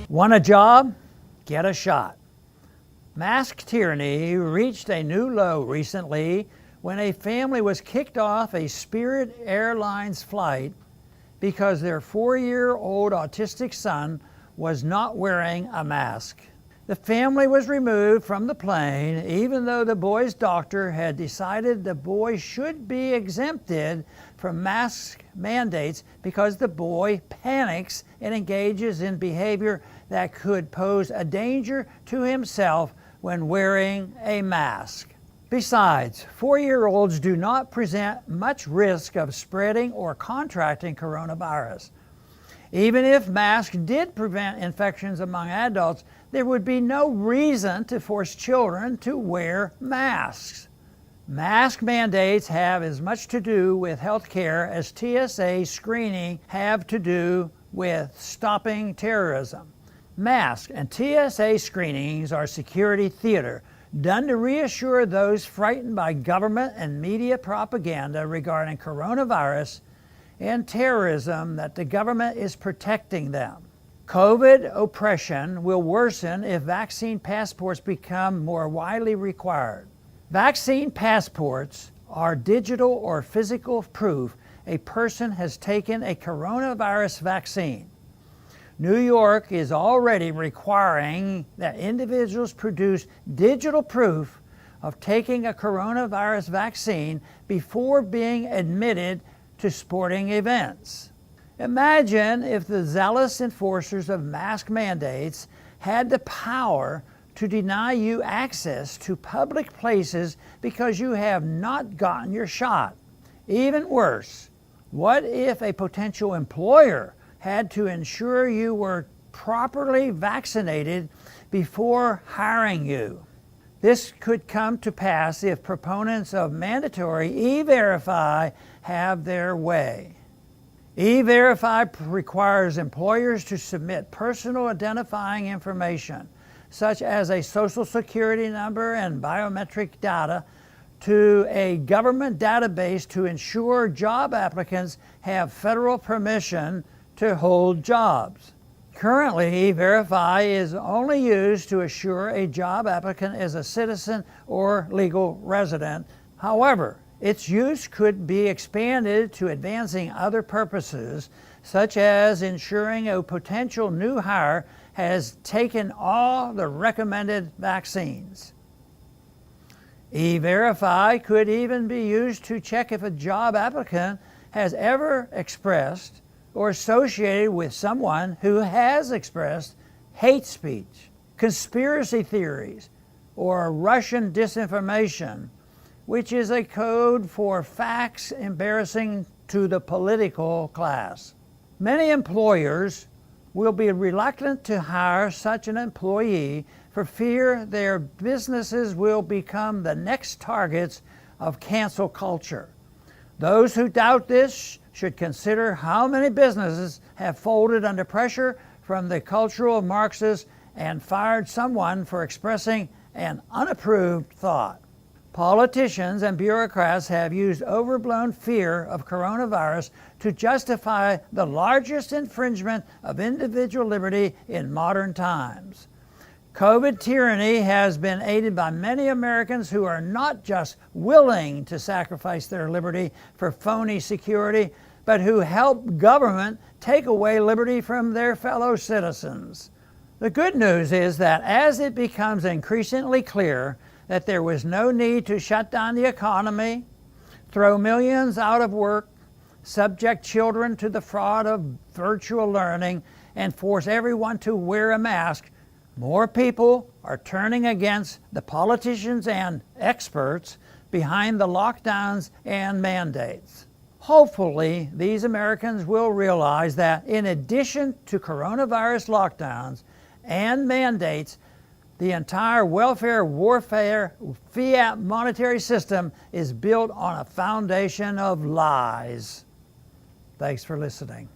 Want a job? Get a shot. Mask tyranny reached a new low recently when a family was kicked off a Spirit Airlines flight because their 4-year-old autistic son was not wearing a mask. The family was removed from the plane even though the boy's doctor had decided the boy should be exempted from mask mandates because the boy panics and engages in behavior that could pose a danger to himself when wearing a mask. Besides, 4-year-olds do not present much risk of spreading or contracting coronavirus. Even if masks did prevent infections among adults, there would be no reason to force children to wear masks. Mask mandates have as much to do with health care as TSA screening have to do with stopping terrorism. Masks and TSA screenings are security theater done to reassure those frightened by government and media propaganda regarding coronavirus and terrorism that the government is protecting them. COVID oppression will worsen if vaccine passports become more widely required. Vaccine passports are digital or physical proof a person has taken a coronavirus vaccine. New York is already requiring that individuals produce digital proof of taking a coronavirus vaccine before being admitted to sporting events. Imagine if the zealous enforcers of mask mandates had the power to deny you access to public places because you have not gotten your shot. Even worse, what if a potential employer had to ensure you were properly vaccinated before hiring you? This could come to pass if proponents of mandatory E-Verify have their way. E-Verify requires employers to submit personal identifying information, such as a social security number and biometric data, to a government database to ensure job applicants have federal permission to hold jobs. Currently, E-Verify is only used to assure a job applicant is a citizen or legal resident. However, its use could be expanded to advancing other purposes, such as ensuring a potential new hire has taken all the recommended vaccines. E-Verify could even be used to check if a job applicant has ever expressed or associated with someone who has expressed hate speech, conspiracy theories, or Russian disinformation, which is a code for facts embarrassing to the political class. Many employers will be reluctant to hire such an employee for fear their businesses will become the next targets of cancel culture. Those who doubt this should consider how many businesses have folded under pressure from the cultural Marxists and fired someone for expressing an unapproved thought. Politicians and bureaucrats have used overblown fear of coronavirus to justify the largest infringement of individual liberty in modern times. COVID tyranny has been aided by many Americans who are not just willing to sacrifice their liberty for phony security, but who help government take away liberty from their fellow citizens. The good news is that as it becomes increasingly clear that there was no need to shut down the economy, throw millions out of work, subject children to the fraud of virtual learning, and force everyone to wear a mask, more people are turning against the politicians and experts behind the lockdowns and mandates. Hopefully, these Americans will realize that in addition to coronavirus lockdowns and mandates, the entire welfare warfare fiat monetary system is built on a foundation of lies. Thanks for listening.